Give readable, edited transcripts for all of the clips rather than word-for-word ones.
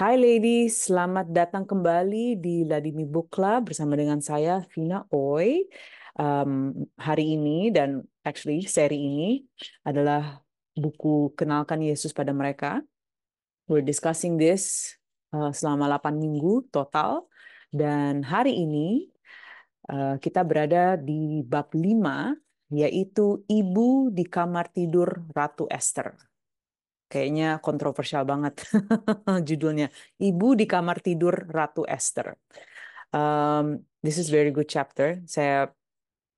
Hai ladies, selamat datang kembali di Ladimi Book Club bersama dengan saya Vina Oy. Hari ini dan actually seri ini adalah buku Kenalkan Yesus pada Mereka. We're discussing this selama 8 minggu total. Dan hari ini kita berada di bab 5, yaitu Ibu di Kamar Tidur Ratu Esther. Kayaknya kontroversial banget judulnya. Ibu di Kamar Tidur Ratu Esther. This is very good chapter. Saya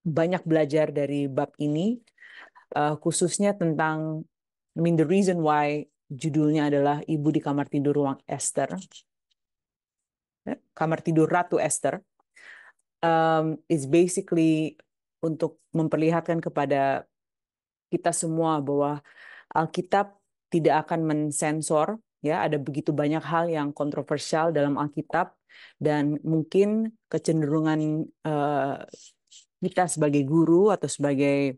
banyak belajar dari bab ini, khususnya tentang, the reason why judulnya adalah Ibu di Kamar Tidur Ruang Esther, Kamar Tidur Ratu Esther, is basically untuk memperlihatkan kepada kita semua bahwa Alkitab tidak akan mensensor, ya, ada begitu banyak hal yang kontroversial dalam Alkitab, dan mungkin kecenderungan kita sebagai guru atau sebagai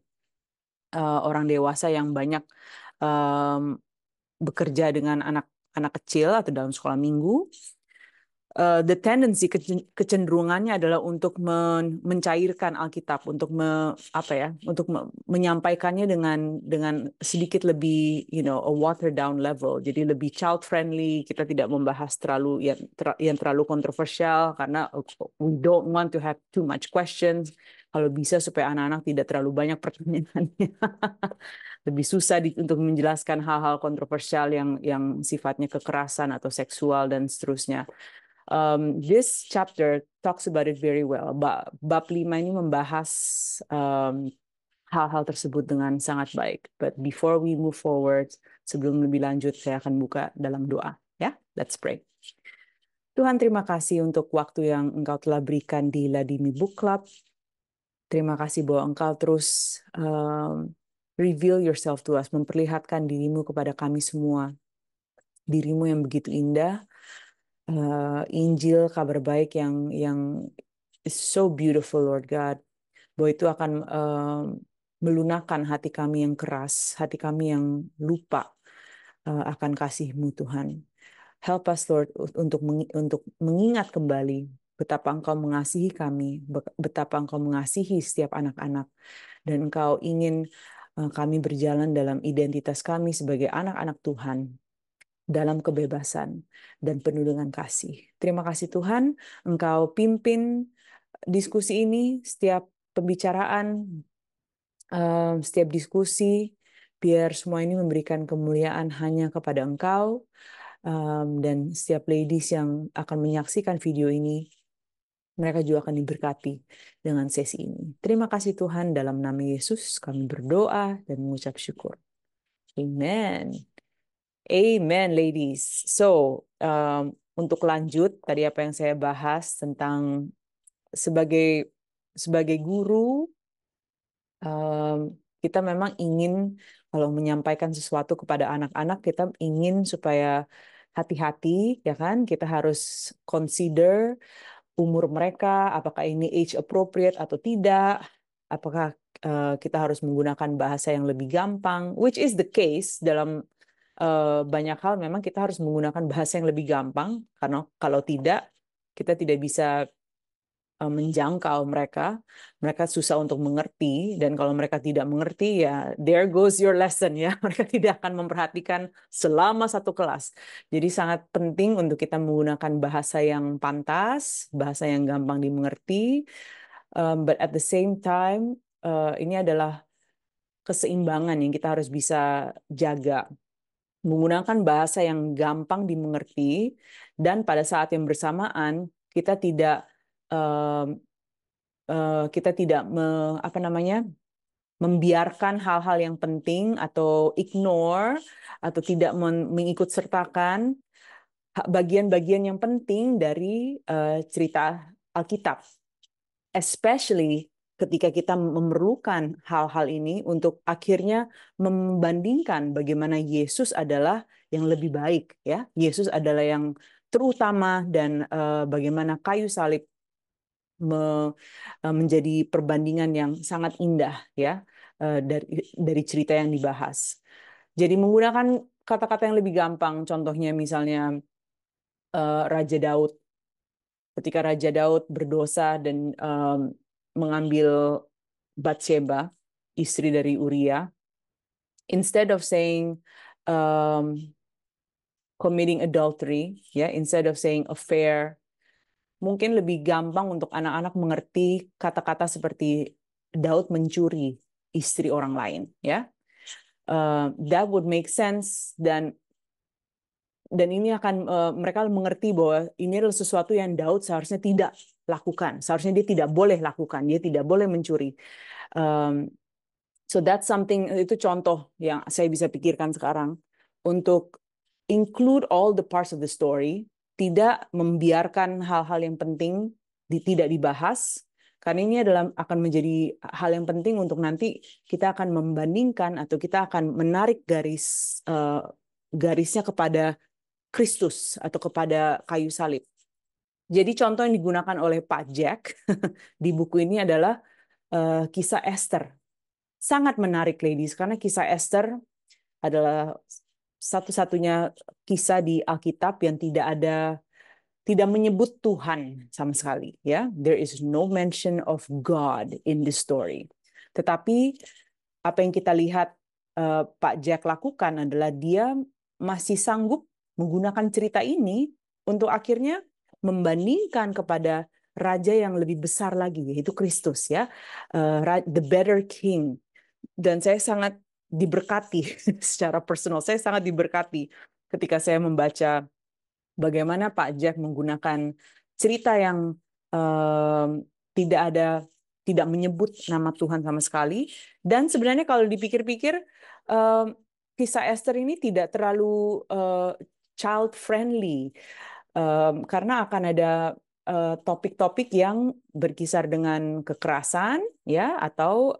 orang dewasa yang banyak bekerja dengan anak-anak kecil atau dalam sekolah minggu, the tendency, kecenderungannya adalah untuk mencairkan Alkitab, untuk menyampaikannya dengan sedikit lebih, a watered down level. Jadi lebih child friendly. Kita tidak membahas terlalu yang terlalu kontroversial karena we don't want to have too much questions. Kalau bisa supaya anak-anak tidak terlalu banyak pertanyaannya. Lebih susah untuk menjelaskan hal-hal kontroversial yang sifatnya kekerasan atau seksual dan seterusnya. This chapter talks about it very well. Bab 5 ini membahas hal-hal tersebut dengan sangat baik. But before we move forward, sebelum lebih lanjut, saya akan buka dalam doa. Ya, let's pray. Tuhan, terima kasih untuk waktu yang Engkau telah berikan di Ladimi Book Club. Terima kasih bahwa Engkau terus reveal yourself to us, memperlihatkan dirimu kepada kami semua. Dirimu yang begitu indah, Injil, kabar baik yang is so beautiful, Lord God, bahwa itu akan melunakkan hati kami yang keras, hati kami yang lupa akan kasih-Mu, Tuhan. Help us, Lord, untuk mengingat kembali betapa Engkau mengasihi kami, betapa Engkau mengasihi setiap anak-anak, dan Engkau ingin kami berjalan dalam identitas kami sebagai anak-anak Tuhan, dalam kebebasan dan penuh dengan kasih. Terima kasih Tuhan, Engkau pimpin diskusi ini, setiap pembicaraan, setiap diskusi, biar semua ini memberikan kemuliaan hanya kepada Engkau, dan setiap ladies yang akan menyaksikan video ini, mereka juga akan diberkati dengan sesi ini. Terima kasih Tuhan, dalam nama Yesus kami berdoa dan mengucap syukur. Amen. Amen, ladies. So, untuk lanjut tadi apa yang saya bahas tentang sebagai guru, kita memang ingin kalau menyampaikan sesuatu kepada anak-anak, kita ingin supaya hati-hati, ya kan? Kita harus consider umur mereka, apakah ini age appropriate atau tidak, apakah kita harus menggunakan bahasa yang lebih gampang, which is the case dalam banyak hal. Memang kita harus menggunakan bahasa yang lebih gampang, karena kalau tidak, kita tidak bisa menjangkau mereka. Mereka susah untuk mengerti, dan kalau mereka tidak mengerti, ya there goes your lesson, ya. Mereka tidak akan memperhatikan selama satu kelas. Jadi sangat penting untuk kita menggunakan bahasa yang pantas, bahasa yang gampang dimengerti, but at the same time, ini adalah keseimbangan yang kita harus bisa jaga. Menggunakan bahasa yang gampang dimengerti, dan pada saat yang bersamaan kita tidak membiarkan hal-hal yang penting atau ignore atau tidak mengikut sertakan bagian-bagian yang penting dari cerita Alkitab, especially ketika kita memerlukan hal-hal ini untuk akhirnya membandingkan bagaimana Yesus adalah yang lebih baik, ya. Yesus adalah yang terutama, dan bagaimana kayu salib menjadi perbandingan yang sangat indah, ya, dari cerita yang dibahas. Jadi menggunakan kata-kata yang lebih gampang, contohnya misalnya Raja Daud. Ketika Raja Daud berdosa dan mengambil Batsheba, istri dari Uria, instead of saying committing adultery, ya, instead of saying affair, mungkin lebih gampang untuk anak-anak mengerti kata-kata seperti Daud mencuri istri orang lain, ya. That would make sense, dan ini akan mereka mengerti bahwa ini adalah sesuatu yang Daud seharusnya tidak lakukan, seharusnya dia tidak boleh lakukan, dia tidak boleh mencuri. So that's something, itu contoh yang saya bisa pikirkan sekarang untuk include all the parts of the story, tidak membiarkan hal-hal yang penting tidak dibahas, karena ini akan menjadi hal yang penting untuk nanti kita akan membandingkan atau kita akan menarik garisnya kepada Kristus atau kepada kayu salib. Jadi contoh yang digunakan oleh Pak Jack di buku ini adalah kisah Esther. Sangat menarik, ladies, karena kisah Esther adalah satu-satunya kisah di Alkitab yang tidak menyebut Tuhan sama sekali, ya. There is no mention of God in this story. Tetapi apa yang kita lihat Pak Jack lakukan adalah dia masih sanggup menggunakan cerita ini untuk akhirnya membandingkan kepada raja yang lebih besar lagi, yaitu Kristus, ya, the better king. Dan saya sangat diberkati secara personal. Saya sangat diberkati ketika saya membaca bagaimana Pak Jack menggunakan cerita yang tidak menyebut nama Tuhan sama sekali. Dan sebenarnya kalau dipikir-pikir, kisah Esther ini tidak terlalu child friendly, karena akan ada topik-topik yang berkisar dengan kekerasan, ya, atau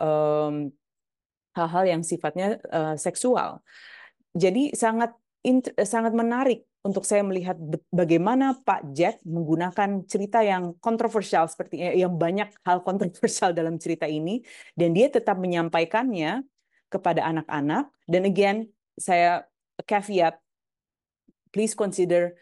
hal-hal yang sifatnya seksual. Jadi sangat menarik untuk saya melihat bagaimana Pak Jack menggunakan cerita yang kontroversial seperti yang banyak hal kontroversial dalam cerita ini, dan dia tetap menyampaikannya kepada anak-anak. Dan again, saya caveat, please consider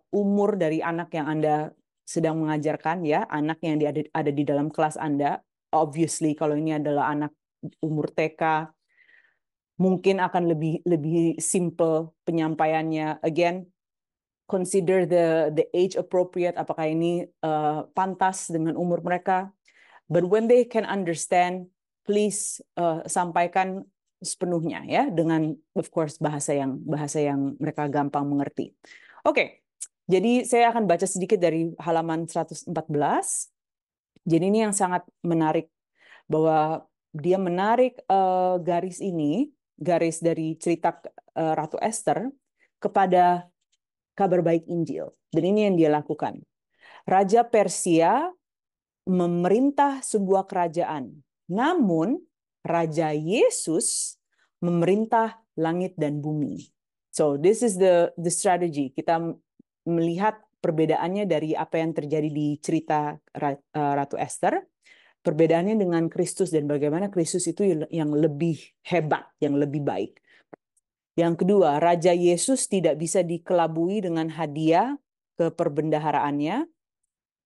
umur dari anak yang Anda sedang mengajarkan, ya, anak yang ada di dalam kelas Anda. Obviously, kalau ini adalah anak umur TK, mungkin akan lebih simple penyampaiannya. Again, consider the age appropriate, apakah ini pantas dengan umur mereka. But when they can understand, please sampaikan sepenuhnya, ya, dengan of course bahasa yang mereka gampang mengerti. Oke. Jadi saya akan baca sedikit dari halaman 114. Jadi ini yang sangat menarik, bahwa dia menarik garis dari cerita Ratu Esther kepada kabar baik Injil. Dan ini yang dia lakukan. Raja Persia memerintah sebuah kerajaan, namun Raja Yesus memerintah langit dan bumi. So this is the strategy. Kita melihat perbedaannya dari apa yang terjadi di cerita Ratu Esther, perbedaannya dengan Kristus dan bagaimana Kristus itu yang lebih hebat, yang lebih baik. Yang kedua, Raja Yesus tidak bisa dikelabui dengan hadiah ke perbendaharaannya.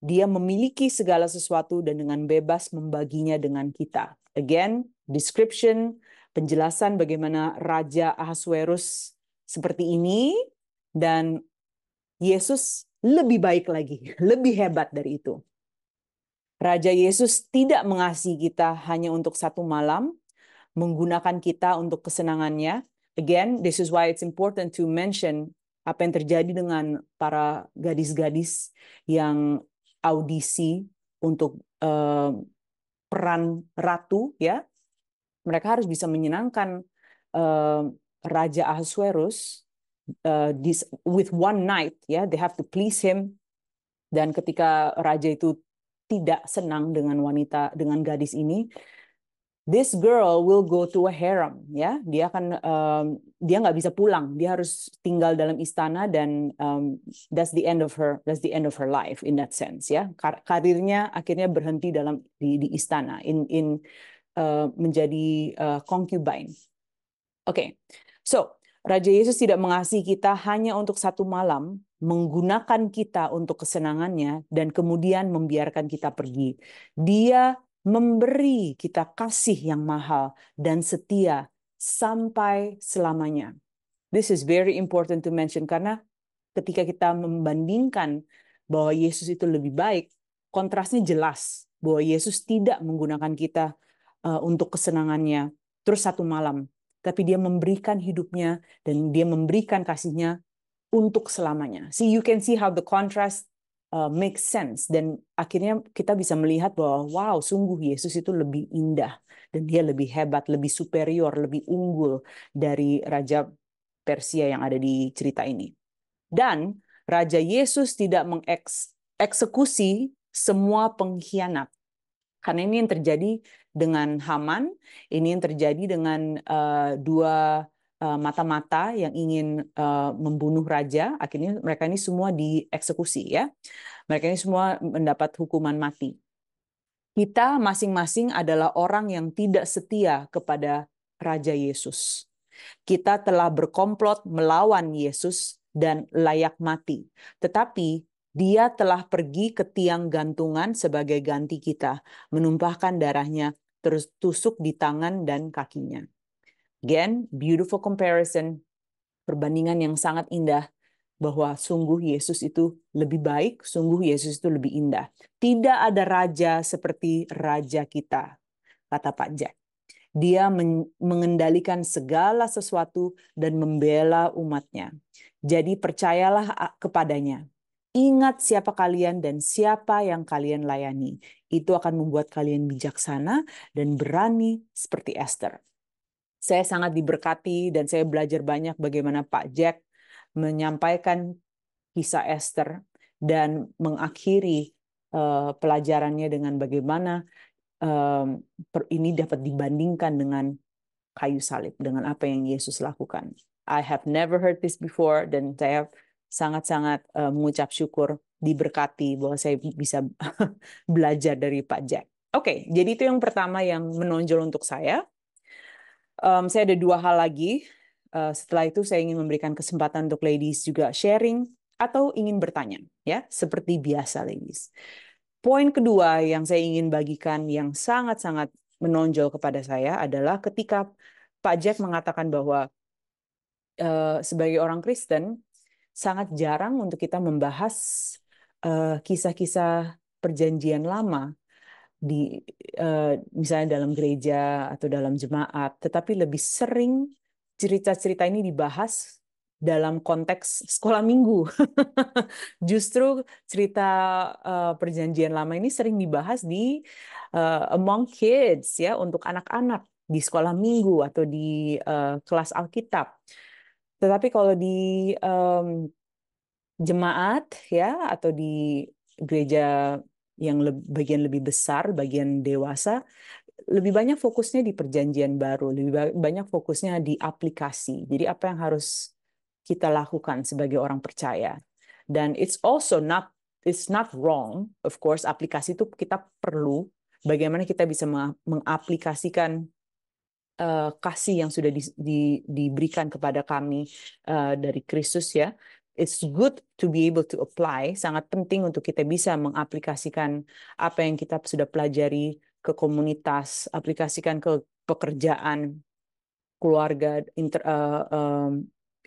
Dia memiliki segala sesuatu dan dengan bebas membaginya dengan kita. Again, description, penjelasan bagaimana Raja Ahasuerus seperti ini, dan Yesus lebih baik lagi, lebih hebat dari itu. Raja Yesus tidak mengasihi kita hanya untuk satu malam, menggunakan kita untuk kesenangannya. Again, this is why it's important to mention apa yang terjadi dengan para gadis-gadis yang audisi untuk peran ratu, ya. Mereka harus bisa menyenangkan Raja Ahasuerus with one night, ya. They have to please him. Dan ketika raja itu tidak senang dengan gadis ini, this girl will go to a harem, ya. Dia nggak bisa pulang, dia harus tinggal dalam istana, dan that's the end of her life in that sense, ya. Karirnya akhirnya berhenti di istana, menjadi concubine. Okay. So Raja Yesus tidak mengasihi kita hanya untuk satu malam, menggunakan kita untuk kesenangannya, dan kemudian membiarkan kita pergi. Dia memberi kita kasih yang mahal dan setia sampai selamanya. This is very important to mention, karena ketika kita membandingkan bahwa Yesus itu lebih baik, kontrasnya jelas bahwa Yesus tidak menggunakan kita untuk kesenangannya terus satu malam, tapi dia memberikan hidupnya dan dia memberikan kasihnya untuk selamanya. See, you can see how the contrast makes sense, dan akhirnya kita bisa melihat bahwa wow, sungguh Yesus itu lebih indah dan dia lebih hebat, lebih superior, lebih unggul dari Raja Persia yang ada di cerita ini. Dan Raja Yesus tidak mengeksekusi semua pengkhianat. Karena ini yang terjadi dengan Haman, ini yang terjadi dengan dua mata-mata yang ingin membunuh raja. Akhirnya mereka ini semua dieksekusi, ya. Mereka ini semua mendapat hukuman mati. Kita masing-masing adalah orang yang tidak setia kepada Raja Yesus. Kita telah berkomplot melawan Yesus dan layak mati. Tetapi dia telah pergi ke tiang gantungan sebagai ganti kita, menumpahkan darahnya, terus tusuk di tangan dan kakinya. Again, beautiful comparison, perbandingan yang sangat indah, bahwa sungguh Yesus itu lebih baik, sungguh Yesus itu lebih indah. Tidak ada raja seperti raja kita, kata Pak Jack. Dia mengendalikan segala sesuatu dan membela umatnya. Jadi percayalah kepadanya. Ingat siapa kalian dan siapa yang kalian layani. Itu akan membuat kalian bijaksana dan berani seperti Esther. Saya sangat diberkati dan saya belajar banyak bagaimana Pak Jack menyampaikan kisah Esther dan mengakhiri pelajarannya dengan bagaimana ini dapat dibandingkan dengan kayu salib, dengan apa yang Yesus lakukan. I have never heard this before, dan saya sangat-sangat mengucap syukur, diberkati bahwa saya bisa belajar dari Pak Jack. Oke, jadi itu yang pertama yang menonjol untuk saya. Saya ada dua hal lagi. Setelah itu saya ingin memberikan kesempatan untuk ladies juga sharing atau ingin bertanya, ya, seperti biasa ladies. Poin kedua yang saya ingin bagikan yang sangat-sangat menonjol kepada saya adalah ketika Pak Jack mengatakan bahwa sebagai orang Kristen sangat jarang untuk kita membahas kisah-kisah perjanjian lama di misalnya dalam gereja atau dalam jemaat, tetapi lebih sering cerita-cerita ini dibahas dalam konteks sekolah minggu. Justru cerita perjanjian lama ini sering dibahas di among kids, ya, untuk anak-anak di sekolah minggu atau di kelas Alkitab. Tetapi kalau di jemaat, ya, atau di gereja yang bagian lebih besar, bagian dewasa, lebih banyak fokusnya di perjanjian baru, lebih banyak fokusnya di aplikasi. Jadi apa yang harus kita lakukan sebagai orang percaya. Dan it's not wrong, of course, aplikasi itu kita perlu. Bagaimana kita bisa mengaplikasikan kasih yang sudah diberikan kepada kami dari Kristus, ya. It's good to be able to apply. Sangat penting untuk kita bisa mengaplikasikan apa yang kita sudah pelajari ke komunitas, aplikasikan ke pekerjaan, keluarga,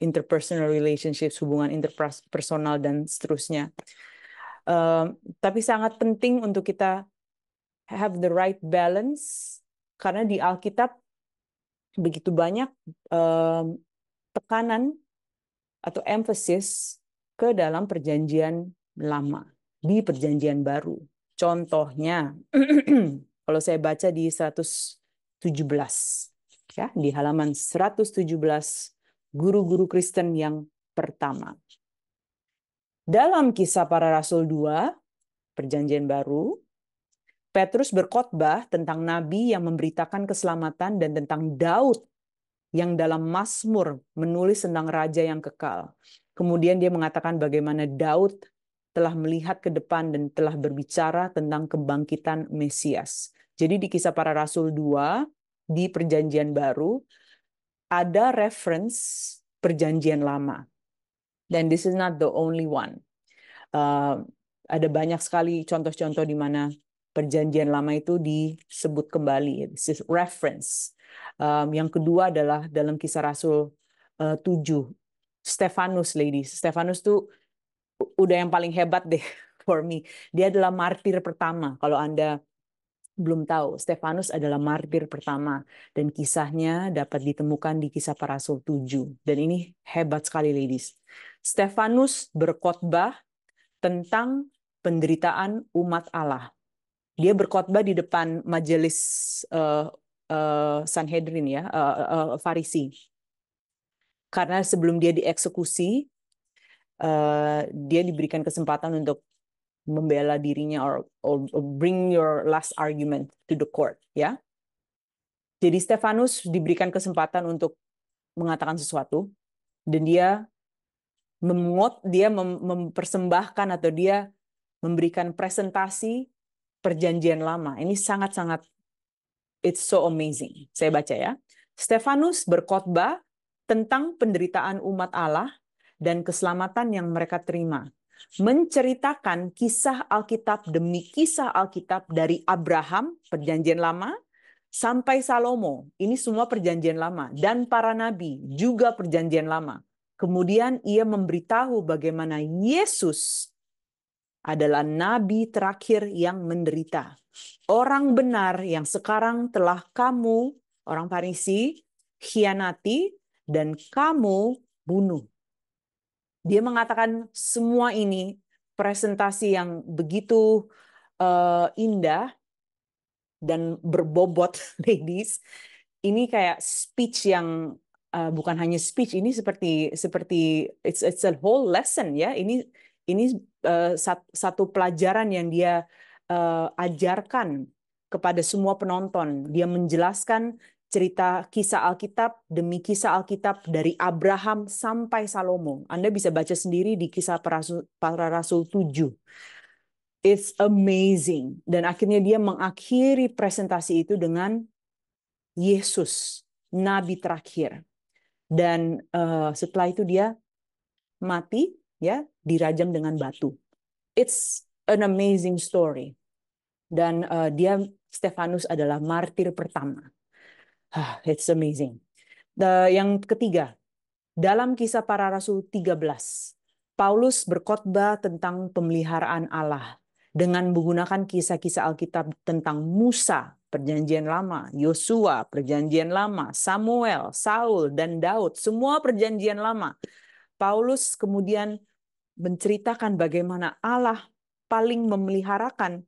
interpersonal relationships, hubungan interpersonal, dan seterusnya. Tapi sangat penting untuk kita have the right balance, karena di Alkitab begitu banyak tekanan atau emphasis ke dalam perjanjian lama, di perjanjian baru. Contohnya, kalau saya baca di 117, ya, di halaman 117, guru-guru Kristen yang pertama. Dalam Kisah Para Rasul 2, perjanjian baru, Petrus berkhotbah tentang nabi yang memberitakan keselamatan dan tentang Daud yang dalam Mazmur menulis tentang raja yang kekal. Kemudian dia mengatakan bagaimana Daud telah melihat ke depan dan telah berbicara tentang kebangkitan Mesias. Jadi di Kisah Para Rasul 2, di Perjanjian Baru, ada reference perjanjian lama. Dan this is not the only one. Ada banyak sekali contoh-contoh di mana perjanjian lama itu disebut kembali. This is reference. Yang kedua adalah dalam Kisah Rasul 7. Stefanus, ladies. Stefanus tuh udah yang paling hebat deh for me. Dia adalah martir pertama. Kalau Anda belum tahu, Stefanus adalah martir pertama. Dan kisahnya dapat ditemukan di Kisah Para Rasul 7. Dan ini hebat sekali, ladies. Stefanus berkhotbah tentang penderitaan umat Allah. Dia berkhotbah di depan majelis Sanhedrin, ya, Farisi. Karena sebelum dia dieksekusi, dia diberikan kesempatan untuk membela dirinya or bring your last argument to the court, ya. Jadi Stefanus diberikan kesempatan untuk mengatakan sesuatu, dan dia mempersembahkan atau dia memberikan presentasi perjanjian lama. Ini sangat-sangat, it's so amazing. Saya baca, ya. Stefanus berkhotbah tentang penderitaan umat Allah dan keselamatan yang mereka terima. Menceritakan kisah Alkitab demi kisah Alkitab dari Abraham, perjanjian lama, sampai Salomo. Ini semua perjanjian lama. Dan para nabi, juga perjanjian lama. Kemudian ia memberitahu bagaimana Yesus adalah nabi terakhir yang menderita. Orang benar yang sekarang telah kamu, orang Farisi, khianati dan kamu bunuh. Dia mengatakan semua ini presentasi yang begitu indah dan berbobot, ladies. Ini kayak speech yang bukan hanya speech, ini seperti it's a whole lesson, ya. Ini satu pelajaran yang dia ajarkan kepada semua penonton. Dia menjelaskan cerita kisah Alkitab demi kisah Alkitab dari Abraham sampai Salomo. Anda bisa baca sendiri di Kisah Para Rasul 7. It's amazing. Dan akhirnya dia mengakhiri presentasi itu dengan Yesus, nabi terakhir. Dan setelah itu dia mati, ya, dirajam dengan batu. It's an amazing story. Dan Stefanus adalah martir pertama. It's amazing. Yang ketiga, dalam Kisah Para Rasul 13, Paulus berkhotbah tentang pemeliharaan Allah dengan menggunakan kisah-kisah Alkitab tentang Musa, perjanjian lama, Yosua, perjanjian lama, Samuel, Saul, dan Daud, semua perjanjian lama. Paulus kemudian menceritakan bagaimana Allah paling memeliharakan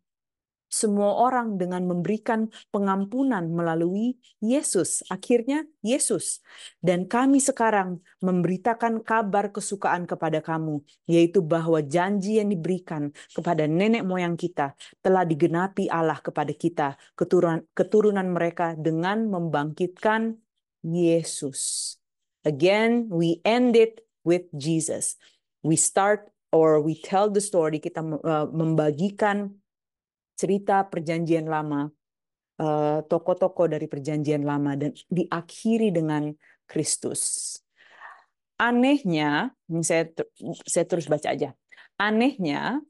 semua orang dengan memberikan pengampunan melalui Yesus. Akhirnya Yesus. Dan kami sekarang memberitakan kabar kesukaan kepada kamu, yaitu bahwa janji yang diberikan kepada nenek moyang kita telah digenapi Allah kepada kita, keturunan mereka, dengan membangkitkan Yesus. Again, we end it with Jesus. We start or we tell the story, kita membagikan cerita perjanjian lama, tokoh-tokoh dari perjanjian lama, dan diakhiri dengan Kristus. Anehnya, saya terus baca aja. Anehnya,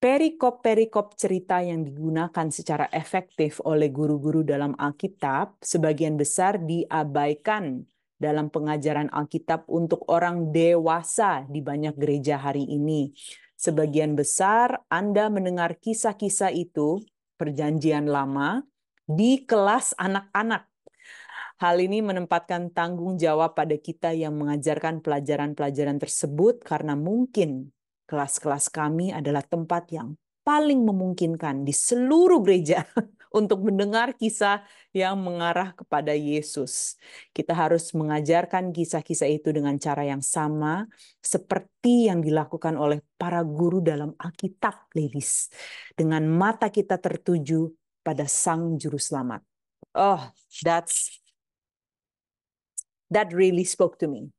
perikop-perikop cerita yang digunakan secara efektif oleh guru-guru dalam Alkitab sebagian besar diabaikan dalam pengajaran Alkitab untuk orang dewasa di banyak gereja hari ini. Sebagian besar Anda mendengar kisah-kisah itu, perjanjian lama, di kelas anak-anak. Hal ini menempatkan tanggung jawab pada kita yang mengajarkan pelajaran-pelajaran tersebut, karena mungkin kelas-kelas kami adalah tempat yang paling memungkinkan di seluruh gereja untuk mendengar kisah yang mengarah kepada Yesus. Kita harus mengajarkan kisah-kisah itu dengan cara yang sama seperti yang dilakukan oleh para guru dalam Alkitab, ladies. Dengan mata kita tertuju pada Sang Juru Selamat. Oh, that really spoke to me.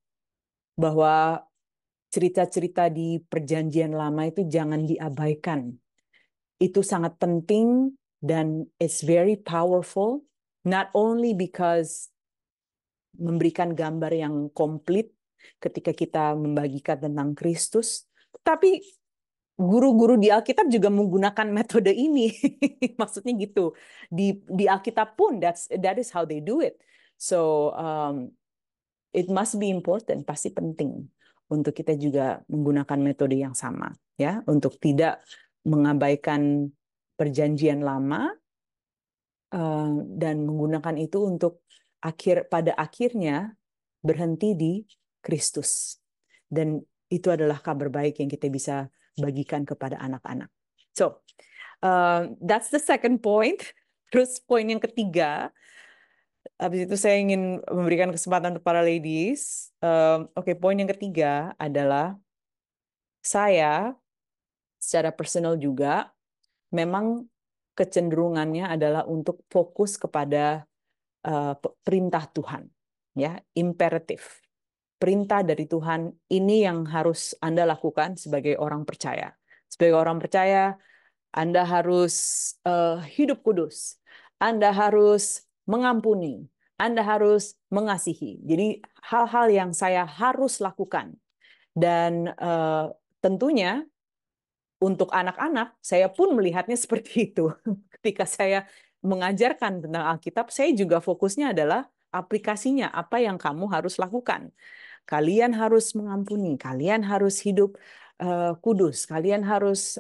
Bahwa cerita-cerita di perjanjian lama itu jangan diabaikan. Itu sangat penting dan it's very powerful, not only because memberikan gambar yang komplit ketika kita membagikan tentang Kristus. Tapi guru-guru di Alkitab juga menggunakan metode ini. Maksudnya gitu. Di Alkitab pun that is how they do it. So it must be important, pasti penting untuk kita juga menggunakan metode yang sama, ya, untuk tidak mengabaikan perjanjian lama dan menggunakan itu untuk pada akhirnya berhenti di Kristus. Dan itu adalah kabar baik yang kita bisa bagikan kepada anak-anak. So, that's the second point. Terus poin yang ketiga, habis itu saya ingin memberikan kesempatan untuk para ladies. Oke, poin yang ketiga adalah saya secara personal juga memang kecenderungannya adalah untuk fokus kepada perintah Tuhan, ya, imperatif. Perintah dari Tuhan ini yang harus Anda lakukan sebagai orang percaya. Sebagai orang percaya, Anda harus hidup kudus. Anda harus mengampuni. Anda harus mengasihi. Jadi hal-hal yang saya harus lakukan. Dan tentunya untuk anak-anak, saya pun melihatnya seperti itu. Ketika saya mengajarkan tentang Alkitab, saya juga fokusnya adalah aplikasinya, apa yang kamu harus lakukan. Kalian harus mengampuni, kalian harus hidup kudus, kalian harus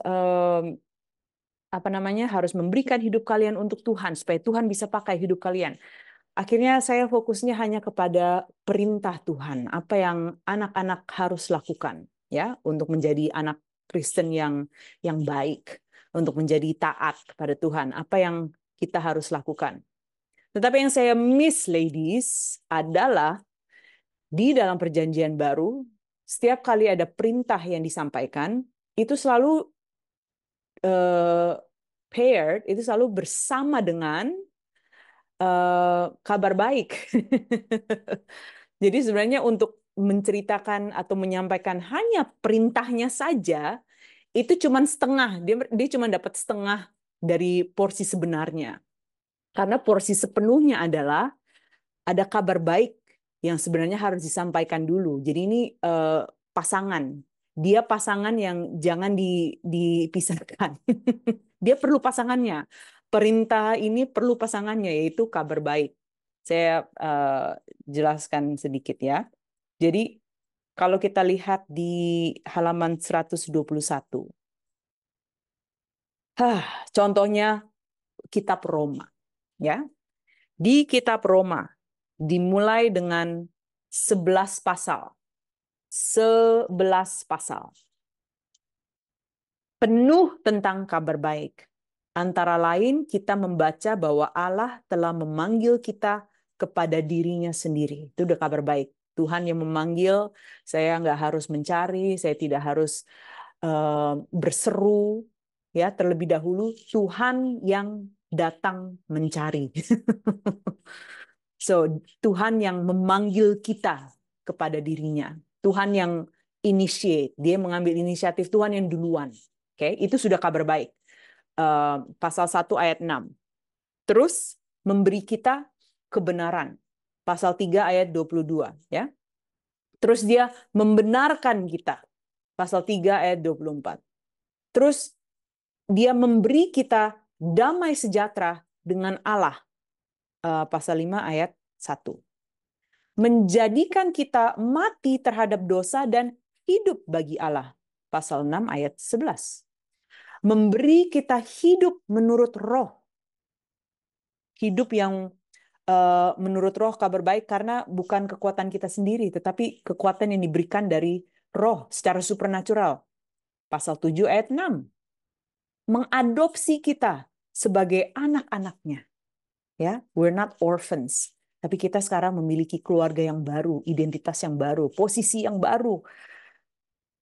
harus memberikan hidup kalian untuk Tuhan supaya Tuhan bisa pakai hidup kalian. Akhirnya saya fokusnya hanya kepada perintah Tuhan, apa yang anak-anak harus lakukan, ya, untuk menjadi anak Kristen yang baik, untuk menjadi taat kepada Tuhan, apa yang kita harus lakukan. Tetapi yang saya miss, ladies, adalah di dalam perjanjian baru, setiap kali ada perintah yang disampaikan, itu selalu paired, itu selalu bersama dengan kabar baik. Jadi sebenarnya untuk menceritakan atau menyampaikan hanya perintahnya saja, itu cuma setengah. Dia cuma dapat setengah dari porsi sebenarnya. Karena porsi sepenuhnya adalah ada kabar baik yang sebenarnya harus disampaikan dulu. Jadi ini pasangan. Dia pasangan yang jangan dipisahkan. Dia perlu pasangannya. Perintah ini perlu pasangannya, yaitu kabar baik. Saya jelaskan sedikit ya. Jadi kalau kita lihat di halaman 121. Contohnya kitab Roma, ya. Di kitab Roma dimulai dengan 11 pasal. 11 pasal. Penuh tentang kabar baik. Antara lain kita membaca bahwa Allah telah memanggil kita kepada dirinya sendiri. Itu udah kabar baik. Tuhan yang memanggil, saya nggak harus mencari, saya tidak harus berseru, ya, terlebih dahulu Tuhan yang datang mencari. So, Tuhan yang memanggil kita kepada dirinya. Tuhan yang initiate, dia mengambil inisiatif, Tuhan yang duluan. Oke, itu sudah kabar baik. Pasal 1 ayat 6. Terus memberi kita kebenaran. Pasal 3 ayat 22, ya. Terus dia membenarkan kita. Pasal 3 ayat 24. Terus dia memberi kita damai sejahtera dengan Allah. Pasal 5 ayat 1. Menjadikan kita mati terhadap dosa dan hidup bagi Allah. Pasal 6 ayat 11. Memberi kita hidup menurut roh. Hidup yang menurut roh kabar baik karena bukan kekuatan kita sendiri, tetapi kekuatan yang diberikan dari roh secara supernatural. Pasal 7 ayat 6. Mengadopsi kita sebagai anak-anaknya. Ya, we're not orphans. Tapi kita sekarang memiliki keluarga yang baru, identitas yang baru, posisi yang baru.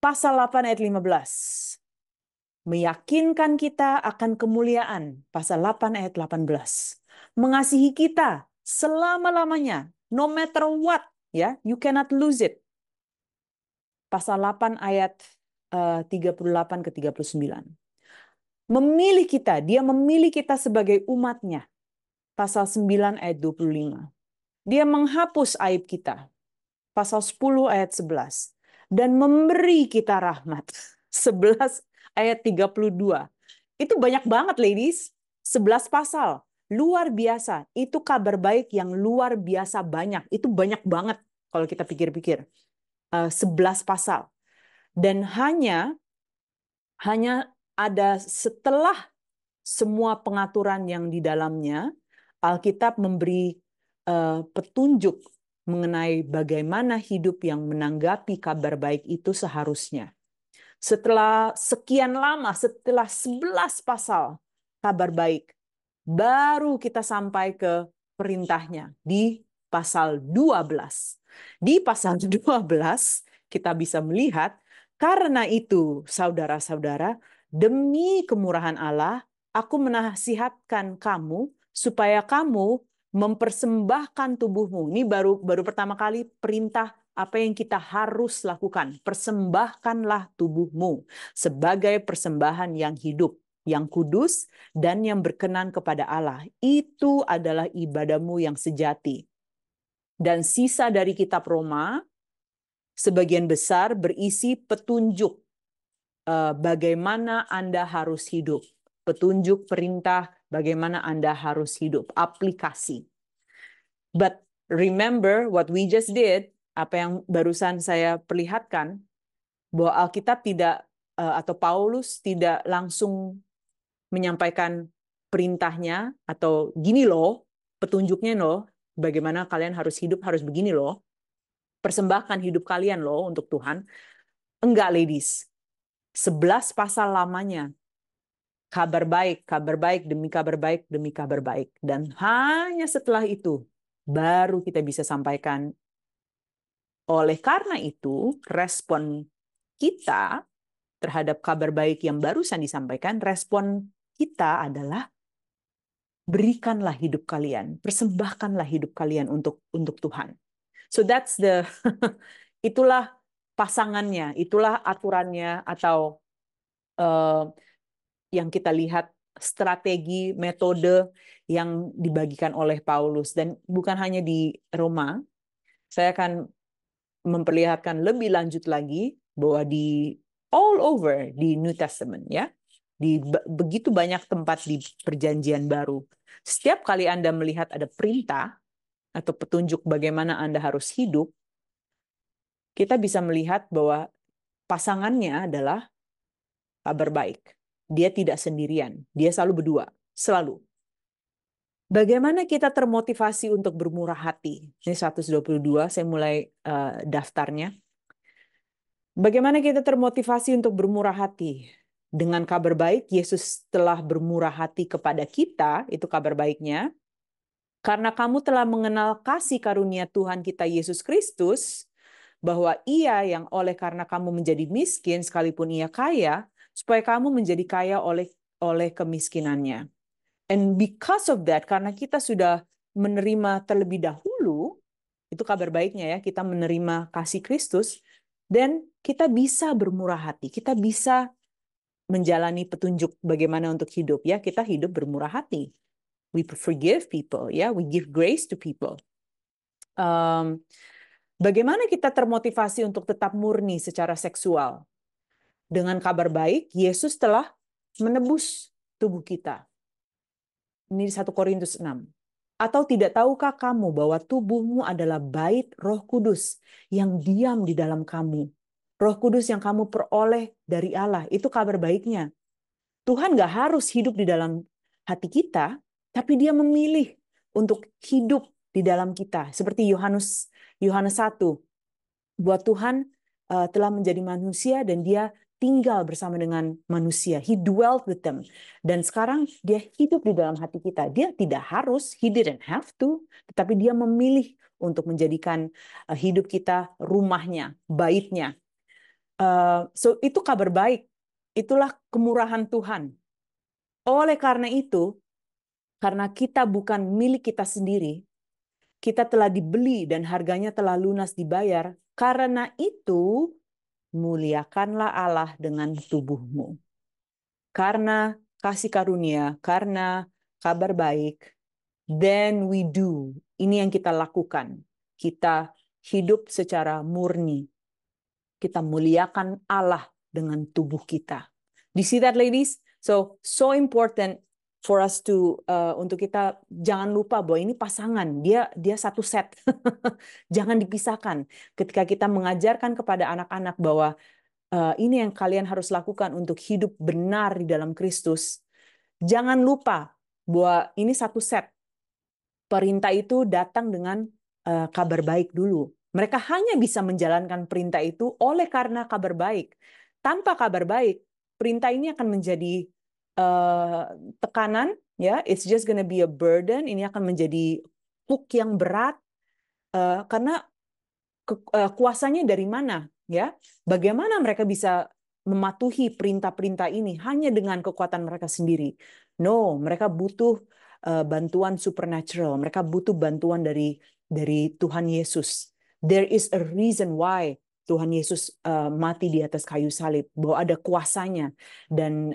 Pasal 8 ayat 15. Meyakinkan kita akan kemuliaan. Pasal 8 ayat 18. Mengasihi kita selama-lamanya. No matter what. Ya, you cannot lose it. Pasal 8 ayat 38 ke 39. Memilih kita. Dia memilih kita sebagai umatnya. Pasal 9 ayat 25. Dia menghapus aib kita. pasal 10 ayat 11. Dan memberi kita rahmat. 11 ayat 32. Itu banyak banget, ladies. 11 pasal. Luar biasa. Itu kabar baik yang luar biasa banyak. Itu banyak banget kalau kita pikir-pikir. 11 pasal. Dan hanya ada setelah semua pengaturan yang di dalamnya, Alkitab memberi petunjuk mengenai bagaimana hidup yang menanggapi kabar baik itu seharusnya. Setelah sekian lama, setelah 11 pasal kabar baik, baru kita sampai ke perintahnya di pasal 12. Di pasal 12 kita bisa melihat, karena itu saudara-saudara, demi kemurahan Allah, aku menasihatkan kamu supaya kamu mempersembahkan tubuhmu. Ini baru pertama kali perintah apa yang kita harus lakukan. Persembahkanlah tubuhmu sebagai persembahan yang hidup, yang kudus, dan yang berkenan kepada Allah. Itu adalah ibadahmu yang sejati. Dan sisa dari kitab Roma, sebagian besar berisi petunjuk bagaimana Anda harus hidup. Petunjuk perintah bagaimana Anda harus hidup. Aplikasi. But remember what we just did, apa yang barusan saya perlihatkan, bahwa Alkitab tidak, atau Paulus tidak langsung menyampaikan perintahnya, atau gini loh, petunjuknya loh, bagaimana kalian harus hidup, harus begini loh, persembahkan hidup kalian loh untuk Tuhan. Enggak, ladies. 11 pasal lamanya, kabar baik demi kabar baik demi kabar baik. Dan hanya setelah itu, baru kita bisa sampaikan. Oleh karena itu, respon kita terhadap kabar baik yang barusan disampaikan, respon kita adalah berikanlah hidup kalian, persembahkanlah hidup kalian untuk Tuhan. So that's itulah pasangannya, itulah aturannya, atau yang kita lihat strategi, metode yang dibagikan oleh Paulus. Dan bukan hanya di Roma, saya akan memperlihatkan lebih lanjut lagi bahwa di all over di New Testament, ya, di begitu banyak tempat di Perjanjian Baru. Setiap kali Anda melihat ada perintah atau petunjuk bagaimana Anda harus hidup, kita bisa melihat bahwa pasangannya adalah kabar baik. Dia tidak sendirian, dia selalu berdua, selalu. Bagaimana kita termotivasi untuk bermurah hati? Ini 122, saya mulai daftarnya. Bagaimana kita termotivasi untuk bermurah hati? Dengan kabar baik, Yesus telah bermurah hati kepada kita, itu kabar baiknya. Karena kamu telah mengenal kasih karunia Tuhan kita Yesus Kristus, bahwa Ia yang oleh karena kamu menjadi miskin, sekalipun Ia kaya, supaya kamu menjadi kaya oleh kemiskinannya. And because of that, karena kita sudah menerima terlebih dahulu, itu kabar baiknya ya, kita menerima kasih Kristus, dan kita bisa bermurah hati, kita bisa menjalani petunjuk bagaimana untuk hidup, ya, kita hidup bermurah hati. We forgive people, ya, we give grace to people. Bagaimana kita termotivasi untuk tetap murni secara seksual? Dengan kabar baik, Yesus telah menebus tubuh kita. Ini 1 Korintus 6. Atau tidak tahukah kamu bahwa tubuhmu adalah bait Roh Kudus yang diam di dalam kamu? Roh Kudus yang kamu peroleh dari Allah. Itu kabar baiknya. Tuhan nggak harus hidup di dalam hati kita, tapi Dia memilih untuk hidup di dalam kita. Seperti Yohanes 1. Buat Tuhan telah menjadi manusia dan Dia tinggal bersama dengan manusia. He dwelt with them. Dan sekarang Dia hidup di dalam hati kita. Dia tidak harus, He didn't have to, tetapi Dia memilih untuk menjadikan hidup kita rumahnya, baitnya. So itu kabar baik. Itulah kemurahan Tuhan. Oleh karena itu, karena kita bukan milik kita sendiri, kita telah dibeli dan harganya telah lunas dibayar. Karena itu, muliakanlah Allah dengan tubuhmu. Karena kasih karunia, karena kabar baik, then we do. Ini yang kita lakukan. Kita hidup secara murni. Kita muliakan Allah dengan tubuh kita. Do you see that, ladies? So important for us to untuk kita jangan lupa bahwa ini pasangan, dia satu set. Jangan dipisahkan. Ketika kita mengajarkan kepada anak-anak bahwa ini yang kalian harus lakukan untuk hidup benar di dalam Kristus, jangan lupa bahwa ini satu set. Perintah itu datang dengan kabar baik dulu. Mereka hanya bisa menjalankan perintah itu oleh karena kabar baik. Tanpa kabar baik, perintah ini akan menjadi tekanan, ya. It's just gonna be a burden. Ini akan menjadi hook yang berat karena kuasanya dari mana, ya? Bagaimana mereka bisa mematuhi perintah-perintah ini hanya dengan kekuatan mereka sendiri? No, mereka butuh bantuan supernatural. Mereka butuh bantuan dari Tuhan Yesus. There is a reason why Tuhan Yesus mati di atas kayu salib, bahwa ada kuasanya, dan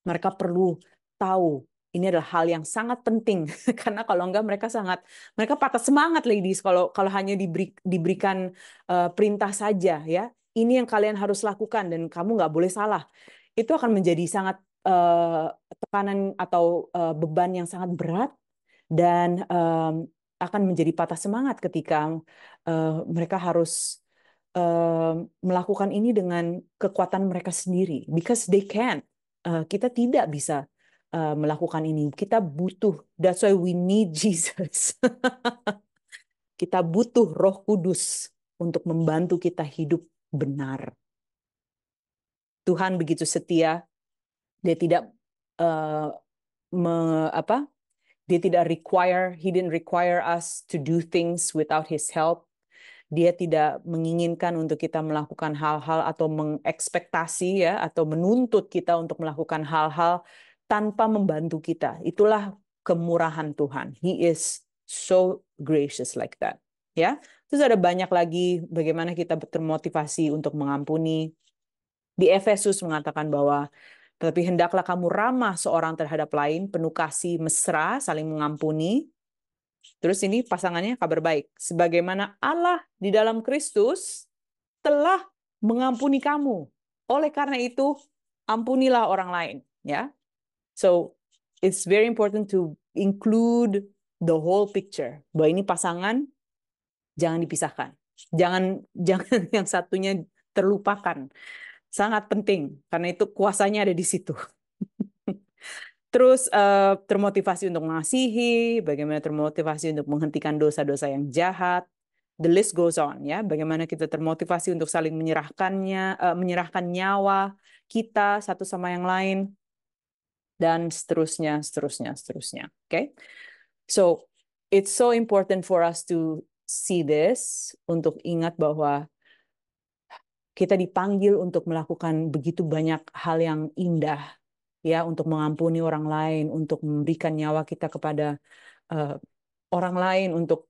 mereka perlu tahu ini adalah hal yang sangat penting karena kalau enggak mereka patah semangat, ladies, kalau hanya diberikan perintah saja, ya. Ini yang kalian harus lakukan dan kamu nggak boleh salah. Itu akan menjadi sangat tekanan atau beban yang sangat berat, dan akan menjadi patah semangat ketika mereka harus melakukan ini dengan kekuatan mereka sendiri, because they can't. Kita tidak bisa melakukan ini. Kita butuh, that's why we need Jesus. Kita butuh Roh Kudus untuk membantu kita hidup benar. Tuhan begitu setia, dia tidak he didn't require us to do things without his help. Dia tidak menginginkan untuk kita melakukan hal-hal atau mengekspektasi, ya, atau menuntut kita untuk melakukan hal-hal tanpa membantu kita. Itulah kemurahan Tuhan. He is so gracious like that. Ya. Terus ada banyak lagi bagaimana kita termotivasi untuk mengampuni. Di Efesus mengatakan bahwa tetapi hendaklah kamu ramah seorang terhadap lain, penuh kasih, mesra, saling mengampuni. Terus ini pasangannya kabar baik. Sebagaimana Allah di dalam Kristus telah mengampuni kamu. Oleh karena itu, ampunilah orang lain. Ya, so it's very important to include the whole picture. Bahwa ini pasangan jangan dipisahkan. Jangan yang satunya terlupakan. Sangat penting karena itu kuasanya ada di situ. Terus termotivasi untuk mengasihi, bagaimana termotivasi untuk menghentikan dosa-dosa yang jahat. The list goes on, ya. Bagaimana kita termotivasi untuk saling menyerahkan nyawa kita satu sama yang lain, dan seterusnya. Okay? So it's so important for us to see this, untuk ingat bahwa kita dipanggil untuk melakukan begitu banyak hal yang indah, ya, untuk mengampuni orang lain, untuk memberikan nyawa kita kepada orang lain, untuk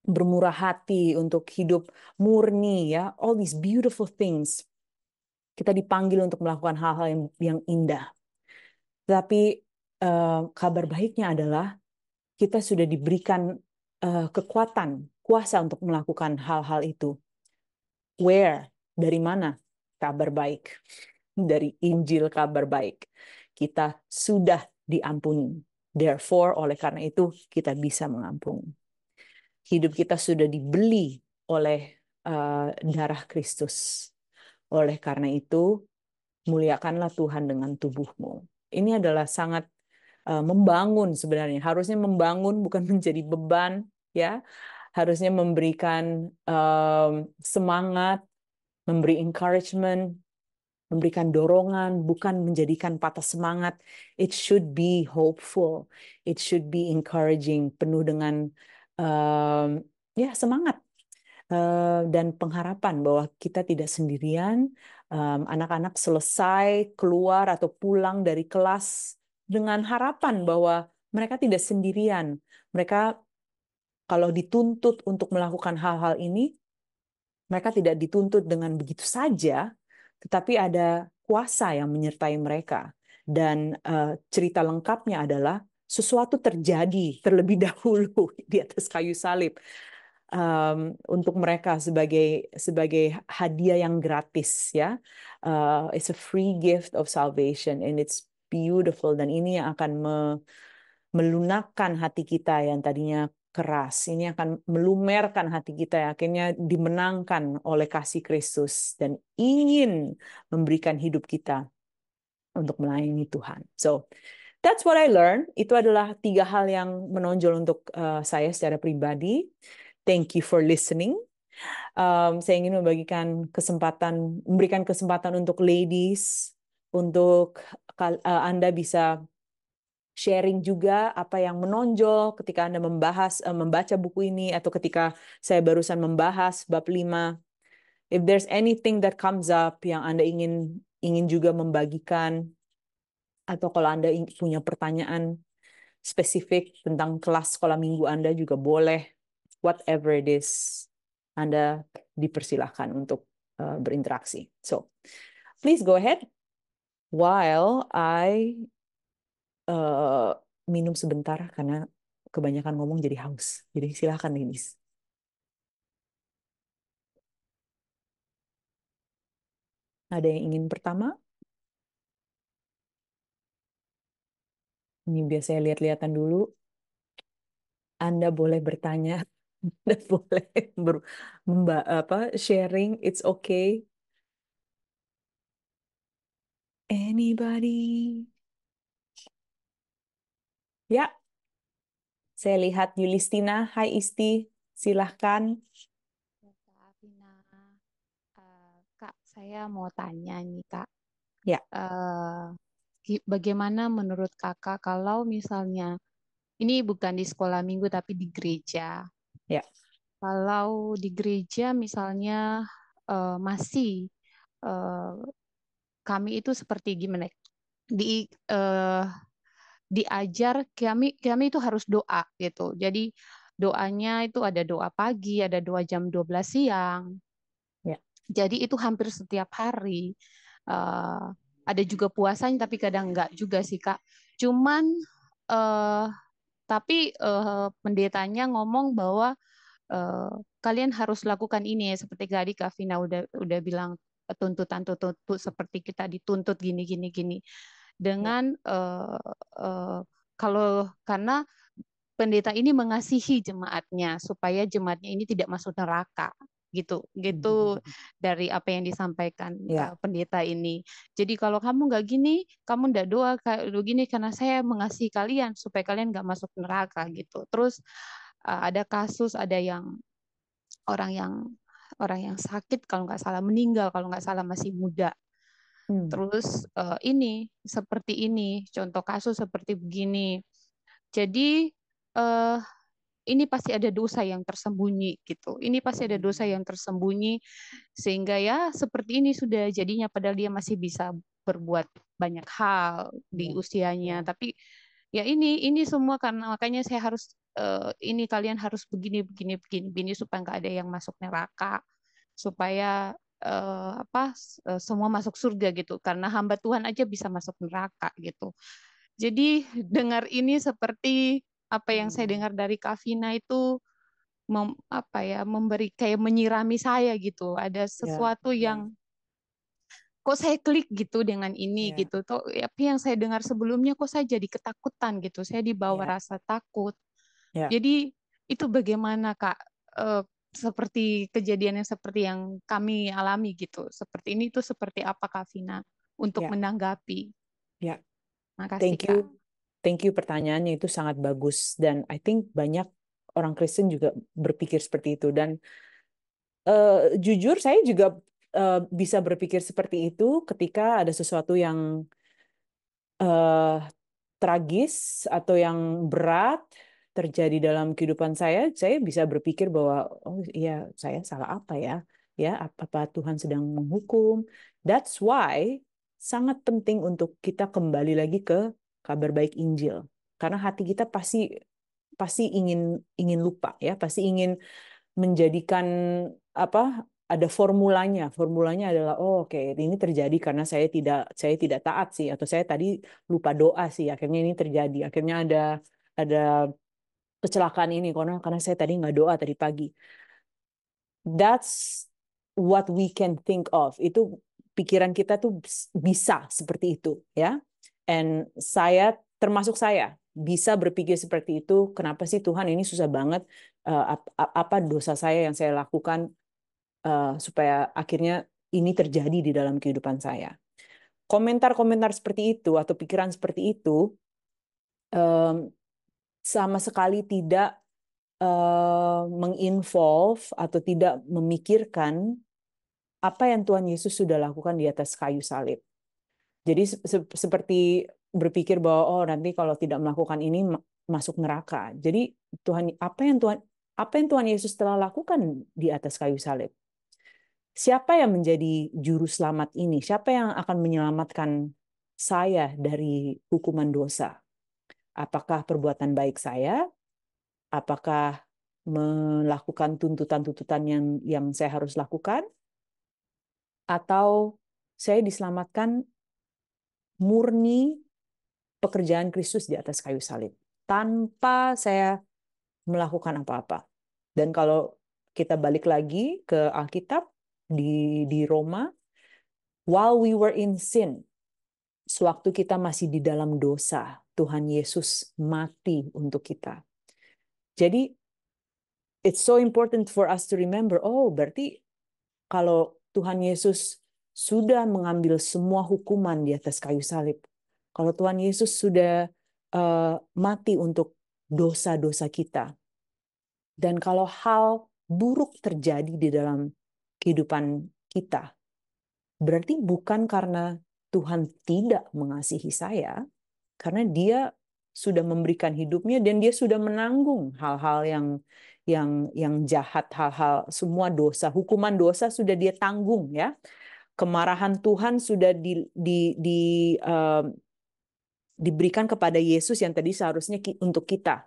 bermurah hati, untuk hidup murni, ya, all these beautiful things. Kita dipanggil untuk melakukan hal-hal yang indah. Tapi kabar baiknya adalah kita sudah diberikan kekuatan, kuasa untuk melakukan hal-hal itu. Where? Dari mana? Kabar baik. Dari Injil kabar baik. Kita sudah diampuni. Therefore, oleh karena itu, kita bisa mengampuni. Hidup kita sudah dibeli oleh darah Kristus. Oleh karena itu, muliakanlah Tuhan dengan tubuhmu. Ini adalah sangat membangun sebenarnya. Harusnya membangun, bukan menjadi beban, ya. Harusnya memberikan semangat, memberi encouragement, memberikan dorongan, bukan menjadikan patah semangat. It should be hopeful. It should be encouraging, penuh dengan ya, semangat dan pengharapan bahwa kita tidak sendirian. Anak-anak selesai keluar atau pulang dari kelas dengan harapan bahwa mereka tidak sendirian. Mereka kalau dituntut untuk melakukan hal-hal ini, mereka tidak dituntut dengan begitu saja, tetapi ada kuasa yang menyertai mereka. Dan cerita lengkapnya adalah sesuatu terjadi terlebih dahulu di atas kayu salib. untuk mereka sebagai hadiah yang gratis ya. It's a free gift of salvation and it's beautiful, dan ini yang akan melunakkan hati kita yang tadinya keras. Ini akan melumerkan hati kita yang akhirnya dimenangkan oleh kasih Kristus dan ingin memberikan hidup kita untuk melayani Tuhan. So, that's what I learned. Itu adalah 3 hal yang menonjol untuk saya secara pribadi. Thank you for listening. Saya ingin memberikan kesempatan untuk ladies, untuk Anda bisa sharing juga apa yang menonjol ketika Anda membaca buku ini, atau ketika saya barusan membahas bab 5. If there's anything that comes up yang Anda ingin juga membagikan, atau kalau Anda punya pertanyaan spesifik tentang kelas sekolah minggu Anda juga boleh. Whatever it is, Anda dipersilahkan untuk berinteraksi. So, please go ahead while I minum sebentar karena kebanyakan ngomong jadi haus. Jadi silakan, ladies. Ada yang ingin pertama? Ini biasanya lihat-lihatan dulu. Anda boleh bertanya, Anda boleh sharing. It's okay. Anybody? Ya, saya lihat Yulistina. Hai Isti, silahkan. Ya, Kak Vina. Kak, saya mau tanya nih, Kak. Ya. Bagaimana menurut Kakak kalau misalnya, ini bukan di sekolah minggu tapi di gereja. Ya. Kalau di gereja misalnya masih eh, kami itu seperti gimana? Eh, Diajar kami itu harus doa gitu. Jadi doanya itu ada doa pagi, ada doa jam 12 siang. Ya. Jadi itu hampir setiap hari. Eh, ada juga puasanya, tapi kadang enggak juga sih, Kak. Cuman, eh, tapi pendetanya ngomong bahwa eh, kalian harus lakukan ini ya, seperti tadi Kak Vina udah bilang tuntutan seperti kita dituntut gini gini gini. Ya. Dengan eh, kalau karena pendeta ini mengasihi jemaatnya supaya jemaatnya ini tidak masuk neraka gitu gitu dari apa yang disampaikan Ya. pendeta ini. Jadi kalau kamu nggak gini, kamu nggak doa kayak gini karena saya mengasihi kalian supaya kalian nggak masuk neraka gitu. Terus ada kasus ada yang orang yang orang yang sakit kalau nggak salah meninggal kalau nggak salah masih muda. Hmm. Terus ini seperti ini contoh kasus seperti begini. Jadi eh, ini pasti ada dosa yang tersembunyi gitu. Ini pasti ada dosa yang tersembunyi sehingga ya seperti ini sudah jadinya padahal dia masih bisa berbuat banyak hal di Ya. usianya. Ya. Tapi ya ini semua karena makanya saya harus ini kalian harus begini begini begini begini supaya nggak ada yang masuk neraka, supaya semua masuk surga gitu. Karena hamba Tuhan aja bisa masuk neraka gitu. Jadi dengar ini seperti apa yang saya dengar dari Kavina itu memberi kayak menyirami saya gitu. Ada Ya. sesuatu Ya. yang kok saya klik gitu dengan ini Ya. gitu. Tuh apa yang saya dengar sebelumnya kok saya jadi ketakutan gitu. Saya Ya. dibawa rasa takut. Ya. Jadi itu bagaimana Kak? Seperti kejadian yang seperti yang kami alami gitu. Seperti ini tuh seperti apa Kavina untuk Ya. menanggapi? Ya. Makasih Thank Kak. you. Thank you, pertanyaannya itu sangat bagus, dan I think banyak orang Kristen juga berpikir seperti itu, dan jujur saya juga bisa berpikir seperti itu ketika ada sesuatu yang uh, tragis atau yang berat terjadi dalam kehidupan saya bisa berpikir bahwa oh iya, saya salah apa ya? Ya, apa Tuhan sedang menghukum? That's why sangat penting untuk kita kembali lagi ke kabar baik Injil. Karena hati kita pasti pasti ingin ingin lupa ya, pasti ingin menjadikan apa, ada formulanya. Formulanya adalah oh oke, ini terjadi karena saya tidak taat sih, atau saya tadi lupa doa sih, akhirnya ini terjadi. Akhirnya ada kecelakaan ini karena saya tadi nggak doa tadi pagi. That's what we can think of. Itu pikiran kita tuh bisa seperti itu, ya. And termasuk saya bisa berpikir seperti itu. Kenapa sih Tuhan ini susah banget? Apa dosa saya yang saya lakukan supaya akhirnya ini terjadi di dalam kehidupan saya? Komentar-komentar seperti itu atau pikiran seperti itu sama sekali tidak menginvolve atau tidak memikirkan apa yang Tuhan Yesus sudah lakukan di atas kayu salib. Jadi seperti berpikir bahwa oh nanti kalau tidak melakukan ini masuk neraka. Jadi apa yang Tuhan Yesus telah lakukan di atas kayu salib? Siapa yang menjadi juru selamat ini? Siapa yang akan menyelamatkan saya dari hukuman dosa? Apakah perbuatan baik saya? Apakah melakukan tuntutan-tuntutan yang saya harus lakukan? Atau saya diselamatkan murni pekerjaan Kristus di atas kayu salib tanpa saya melakukan apa-apa. Dan kalau kita balik lagi ke Alkitab di Roma, while we were in sin, sewaktu kita masih di dalam dosa, Tuhan Yesus mati untuk kita. Jadi it's so important for us to remember, oh berarti kalau Tuhan Yesus sudah mengambil semua hukuman di atas kayu salib, kalau Tuhan Yesus sudah mati untuk dosa-dosa kita, dan kalau hal buruk terjadi di dalam kehidupan kita, berarti bukan karena Tuhan tidak mengasihi saya, karena Dia sudah memberikan hidupnya dan Dia sudah menanggung hal-hal yang jahat, hal-hal semua dosa, hukuman dosa sudah Dia tanggung, ya. Kemarahan Tuhan sudah diberikan kepada Yesus yang tadi seharusnya untuk kita.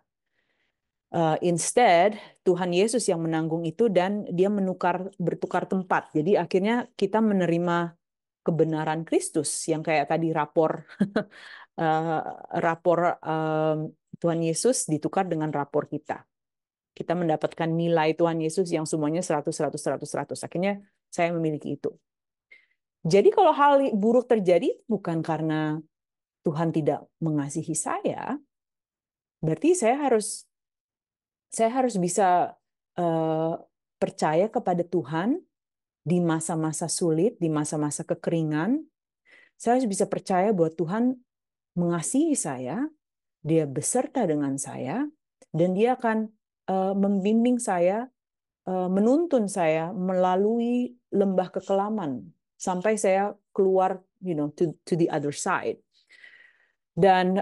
Instead, Tuhan Yesus yang menanggung itu dan Dia bertukar tempat. Jadi akhirnya kita menerima kebenaran Kristus yang kayak tadi rapor Tuhan Yesus ditukar dengan rapor kita. Kita mendapatkan nilai Tuhan Yesus yang semuanya 100, 100, 100, 100. Akhirnya saya memiliki itu. Jadi kalau hal buruk terjadi bukan karena Tuhan tidak mengasihi saya, berarti saya harus bisa percaya kepada Tuhan di masa-masa sulit, di masa-masa kekeringan. Saya harus bisa percaya bahwa Tuhan mengasihi saya, Dia beserta dengan saya, dan Dia akan membimbing saya, menuntun saya melalui lembah kekelaman sampai saya keluar, to the other side. Dan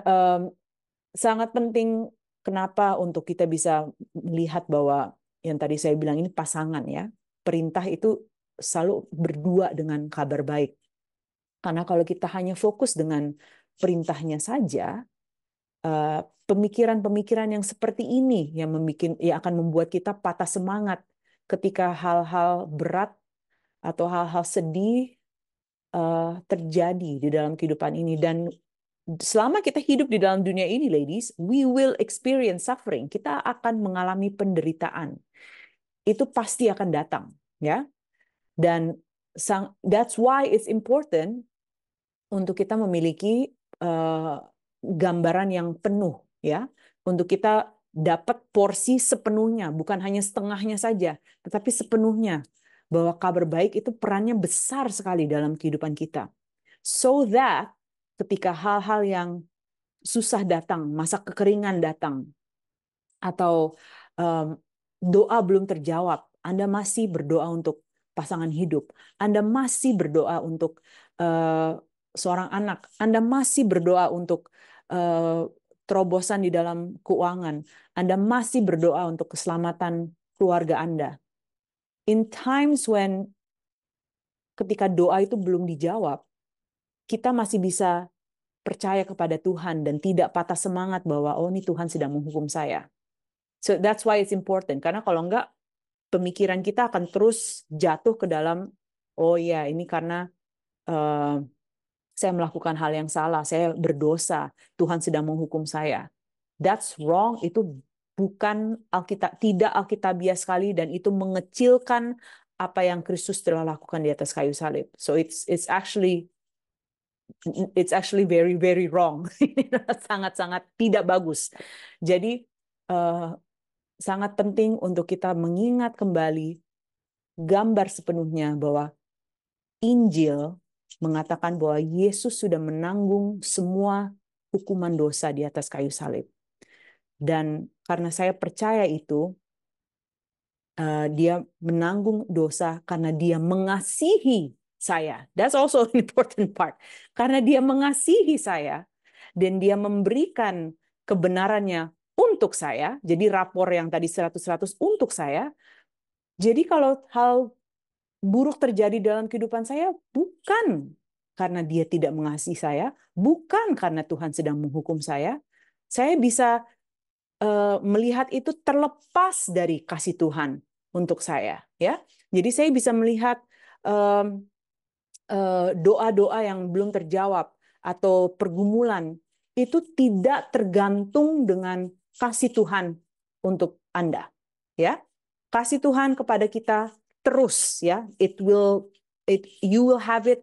sangat penting kenapa untuk kita bisa melihat bahwa yang tadi saya bilang ini pasangan, ya. Perintah itu selalu berdua dengan kabar baik. Karena kalau kita hanya fokus dengan perintahnya saja, pemikiran-pemikiran yang seperti ini yang akan membuat kita patah semangat ketika hal-hal berat atau hal-hal sedih terjadi di dalam kehidupan ini. Dan selama kita hidup di dalam dunia ini, ladies, we will experience suffering. Kita akan mengalami penderitaan. Itu pasti akan datang, ya. Dan that's why it's important untuk kita memiliki gambaran yang penuh, ya. Untuk kita dapat porsi sepenuhnya, bukan hanya setengahnya saja, tetapi sepenuhnya. Bahwa kabar baik itu perannya besar sekali dalam kehidupan kita. So that ketika hal-hal yang susah datang, masa kekeringan datang, atau doa belum terjawab, Anda masih berdoa untuk pasangan hidup, Anda masih berdoa untuk seorang anak, Anda masih berdoa untuk terobosan di dalam keuangan, Anda masih berdoa untuk keselamatan keluarga Anda. In times when ketika doa itu belum dijawab, kita masih bisa percaya kepada Tuhan dan tidak patah semangat bahwa oh ini Tuhan sedang menghukum saya. So that's why it's important. Karena kalau enggak, pemikiran kita akan terus jatuh ke dalam oh ya ini karena saya melakukan hal yang salah, saya berdosa, Tuhan sedang menghukum saya. That's wrong. Itu bukan tidak alkitabiah sekali, dan itu mengecilkan apa yang Kristus telah lakukan di atas kayu salib. So it's actually very very wrong. Sangat-sangat tidak bagus. Jadi sangat penting untuk kita mengingat kembali gambar sepenuhnya bahwa Injil mengatakan bahwa Yesus sudah menanggung semua hukuman dosa di atas kayu salib. Dan karena saya percaya itu, dia menanggung dosa karena dia mengasihi saya. That's also an important part. Karena dia mengasihi saya dan dia memberikan kebenarannya untuk saya. Jadi rapor yang tadi 100-100 untuk saya. Jadi kalau hal buruk terjadi dalam kehidupan saya, bukan karena dia tidak mengasihi saya, bukan karena Tuhan sedang menghukum saya bisa melihat itu terlepas dari kasih Tuhan untuk saya, ya. Jadi saya bisa melihat doa-doa yang belum terjawab atau pergumulan itu tidak tergantung dengan kasih Tuhan untuk Anda, ya. Kasih Tuhan kepada kita terus, ya. You will have it.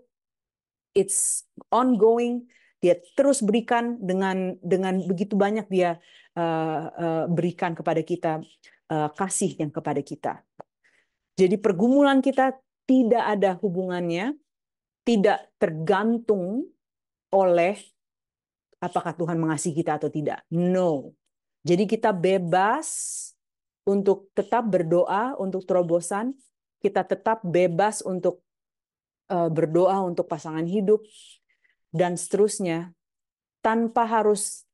It's ongoing. Dia terus berikan dengan begitu banyak dia berikan kepada kita kasih yang kepada kita. Jadi pergumulan kita tidak ada hubungannya, tidak tergantung oleh apakah Tuhan mengasihi kita atau tidak. No. Jadi kita bebas untuk tetap berdoa untuk terobosan, kita tetap bebas untuk berdoa untuk pasangan hidup, dan seterusnya, tanpa harus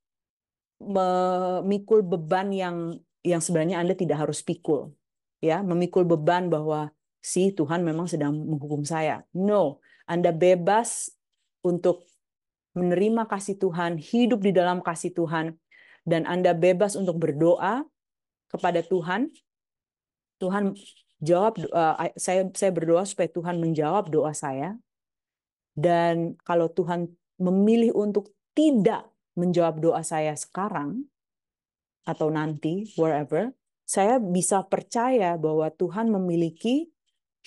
memikul beban yang sebenarnya Anda tidak harus pikul, ya, memikul beban bahwa si Tuhan memang sedang menghukum saya. No, Anda bebas untuk menerima kasih Tuhan, hidup di dalam kasih Tuhan, dan Anda bebas untuk berdoa kepada Tuhan. Tuhan jawab, saya berdoa supaya Tuhan menjawab doa saya. Dan kalau Tuhan memilih untuk tidak menjawab doa saya sekarang atau nanti, wherever, saya bisa percaya bahwa Tuhan memiliki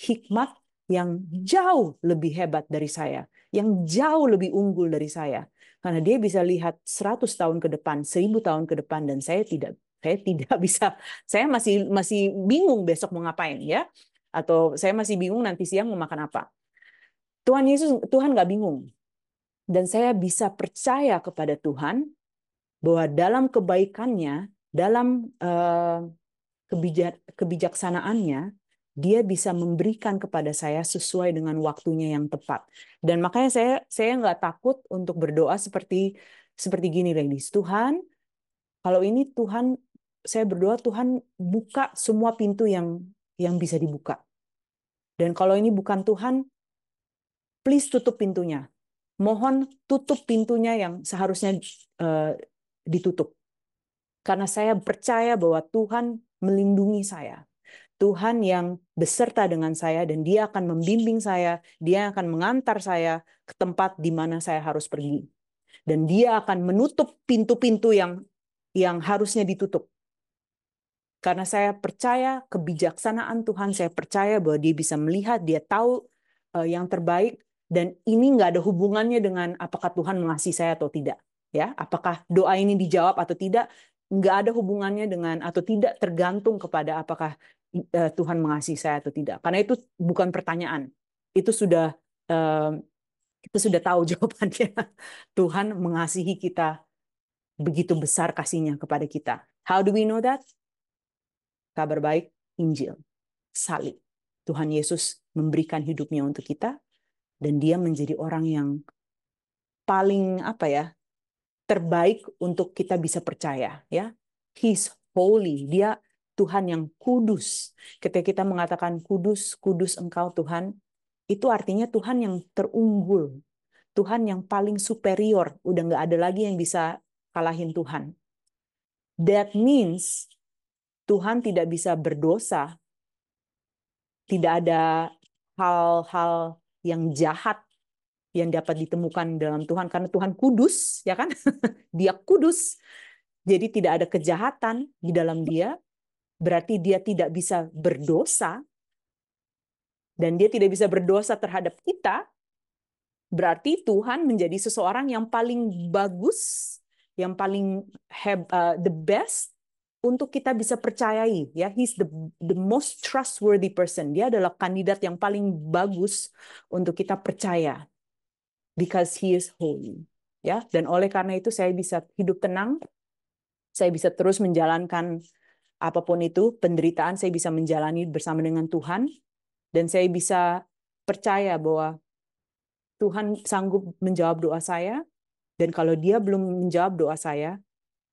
hikmat yang jauh lebih hebat dari saya, yang jauh lebih unggul dari saya. Karena dia bisa lihat 100 tahun ke depan, 1000 tahun ke depan, dan saya tidak bisa, saya masih bingung besok mau ngapain, ya. Atau saya masih bingung nanti siang mau makan apa. Tuhan nggak bingung. Dan saya bisa percaya kepada Tuhan bahwa dalam kebaikannya, dalam kebijaksanaannya, dia bisa memberikan kepada saya sesuai dengan waktunya yang tepat. Dan makanya saya nggak takut untuk berdoa seperti gini, ladies. Tuhan, kalau ini Tuhan, saya berdoa Tuhan buka semua pintu yang bisa dibuka. Dan kalau ini bukan Tuhan, please tutup pintunya. Mohon tutup pintunya yang seharusnya ditutup. Karena saya percaya bahwa Tuhan melindungi saya. Tuhan yang beserta dengan saya, dan dia akan membimbing saya, dia akan mengantar saya ke tempat di mana saya harus pergi. Dan dia akan menutup pintu-pintu yang harusnya ditutup. Karena saya percaya kebijaksanaan Tuhan, saya percaya bahwa dia bisa melihat, dia tahu yang terbaik, dan ini nggak ada hubungannya dengan apakah Tuhan mengasihi saya atau tidak. Ya, apakah doa ini dijawab atau tidak, nggak ada hubungannya dengan atau tidak tergantung kepada apakah Tuhan mengasihi saya atau tidak. Karena itu bukan pertanyaan. Itu sudah kita sudah tahu jawabannya. Tuhan mengasihi kita, begitu besar kasihnya kepada kita. How do we know that? Kabar baik, Injil, salib. Tuhan Yesus memberikan hidupnya untuk kita, dan dia menjadi orang yang paling terbaik untuk kita bisa percaya, ya. He's holy, dia Tuhan yang kudus. Ketika kita mengatakan kudus, kudus Engkau Tuhan, itu artinya Tuhan yang terunggul, Tuhan yang paling superior, udah nggak ada lagi yang bisa kalahin Tuhan. That means Tuhan tidak bisa berdosa, tidak ada hal-hal yang jahat yang dapat ditemukan dalam Tuhan, karena Tuhan kudus, ya kan? Dia kudus. Jadi tidak ada kejahatan di dalam dia, berarti dia tidak bisa berdosa, dan dia tidak bisa berdosa terhadap kita, berarti Tuhan menjadi seseorang yang paling bagus, yang paling the best untuk kita bisa percayai. Ya, he's the most trustworthy person. Dia adalah kandidat yang paling bagus untuk kita percaya, because he is holy. Ya, dan oleh karena itu saya bisa hidup tenang, saya bisa terus menjalankan apapun itu penderitaan, saya bisa menjalani bersama dengan Tuhan, dan saya bisa percaya bahwa Tuhan sanggup menjawab doa saya, dan kalau dia belum menjawab doa saya,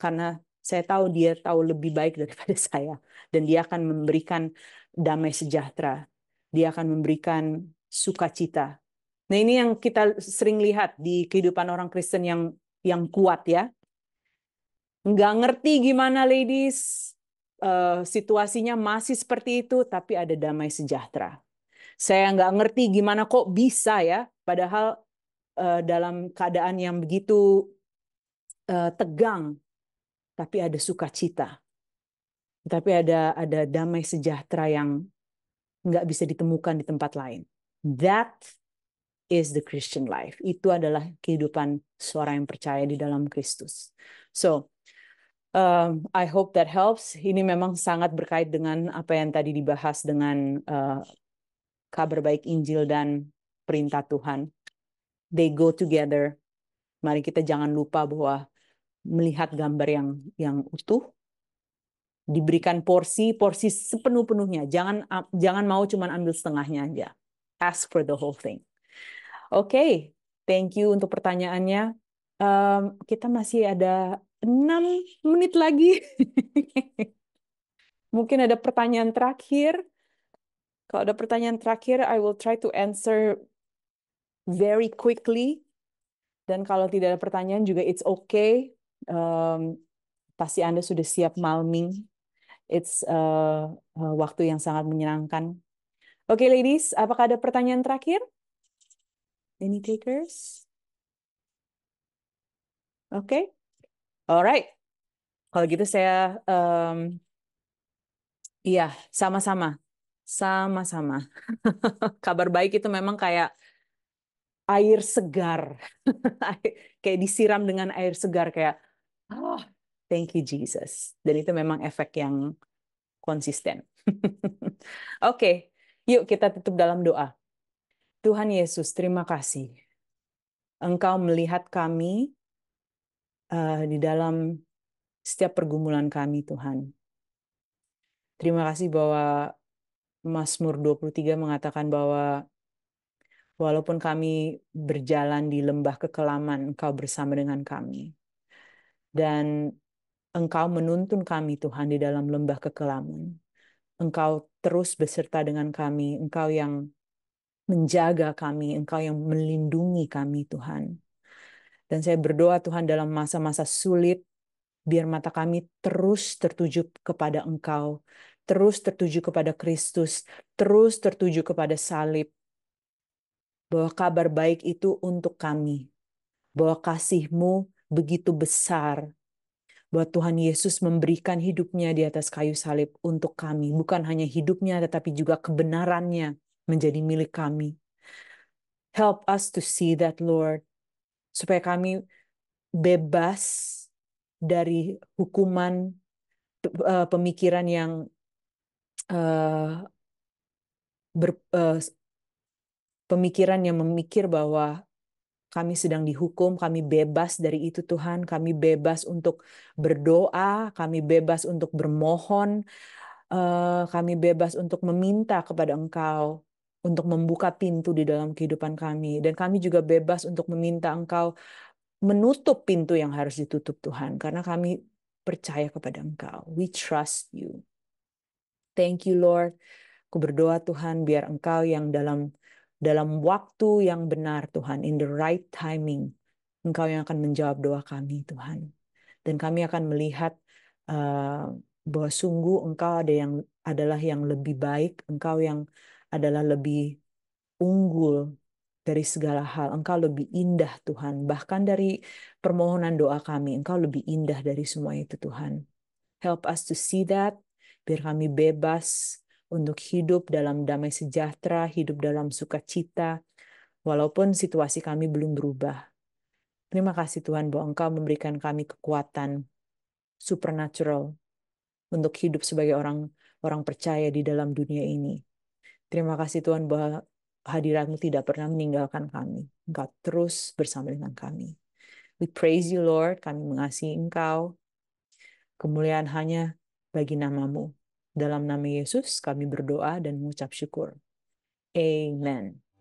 karena saya tahu dia tahu lebih baik daripada saya, dan dia akan memberikan damai sejahtera, dia akan memberikan sukacita. Nah, ini yang kita sering lihat di kehidupan orang Kristen yang kuat, ya. Nggak ngerti gimana, ladies, situasinya masih seperti itu, tapi ada damai sejahtera. Saya nggak ngerti gimana kok bisa, ya, padahal dalam keadaan yang begitu tegang, tapi ada sukacita, tapi ada damai sejahtera yang nggak bisa ditemukan di tempat lain. That is the Christian life. Itu adalah kehidupan seorang yang percaya di dalam Kristus. So, I hope that helps. Ini memang sangat berkait dengan apa yang tadi dibahas dengan kabar baik Injil dan perintah Tuhan. They go together. Mari kita jangan lupa bahwa melihat gambar yang utuh, diberikan porsi sepenuh-penuhnya. Jangan mau cuma ambil setengahnya aja. Ask for the whole thing. Oke, thank you untuk pertanyaannya. Kita masih ada 6 menit lagi. Mungkin ada pertanyaan terakhir. Kalau ada pertanyaan terakhir, I will try to answer very quickly. Dan kalau tidak ada pertanyaan juga, it's okay. Pasti Anda sudah siap malming. It's waktu yang sangat menyenangkan. Oke, ladies, apakah ada pertanyaan terakhir? Any takers? Oke, alright. Kalau gitu saya, iya, sama-sama. Sama-sama. Kabar baik itu memang kayak air segar. Kayak disiram dengan air segar, kayak, oh, thank you Jesus. Dan itu memang efek yang konsisten. Oke, yuk kita tutup dalam doa. Tuhan Yesus, terima kasih. Engkau melihat kami di dalam setiap pergumulan kami, Tuhan. Terima kasih bahwa Mazmur 23 mengatakan bahwa walaupun kami berjalan di lembah kekelaman, Engkau bersama dengan kami. Dan Engkau menuntun kami, Tuhan, di dalam lembah kekelaman. Engkau terus beserta dengan kami. Engkau yang menjaga kami. Engkau yang melindungi kami, Tuhan. Dan saya berdoa, Tuhan, dalam masa-masa sulit, biar mata kami terus tertuju kepada Engkau, terus tertuju kepada Kristus, terus tertuju kepada salib. Bahwa kabar baik itu untuk kami. Bahwa kasih-Mu begitu besar. Bahwa Tuhan Yesus memberikan hidupnya di atas kayu salib untuk kami. Bukan hanya hidupnya, tetapi juga kebenarannya menjadi milik kami. Help us to see that, Lord. Supaya kami bebas dari hukuman pemikiran yang pemikiran yang memikir bahwa kami sedang dihukum, kami bebas dari itu Tuhan, kami bebas untuk berdoa, kami bebas untuk bermohon, kami bebas untuk meminta kepada Engkau, untuk membuka pintu di dalam kehidupan kami. Dan kami juga bebas untuk meminta Engkau menutup pintu yang harus ditutup Tuhan, karena kami percaya kepada Engkau. We trust you. Thank you Lord. Aku berdoa Tuhan biar Engkau yang dalam waktu yang benar Tuhan, in the right timing, Engkau yang akan menjawab doa kami Tuhan. Dan kami akan melihat bahwa sungguh Engkau adalah yang lebih baik, Engkau yang adalah lebih unggul dari segala hal. Engkau lebih indah Tuhan. Bahkan dari permohonan doa kami, Engkau lebih indah dari semua itu Tuhan. Help us to see that, biar kami bebas untuk hidup dalam damai sejahtera, hidup dalam sukacita, walaupun situasi kami belum berubah. Terima kasih Tuhan bahwa Engkau memberikan kami kekuatan supernatural untuk hidup sebagai orang percaya di dalam dunia ini. Terima kasih Tuhan bahwa hadirat-Mu tidak pernah meninggalkan kami. Engkau terus bersama dengan kami. We praise you Lord, kami mengasihi Engkau. Kemuliaan hanya bagi nama-Mu. Dalam nama Yesus kami berdoa dan mengucap syukur. Amen.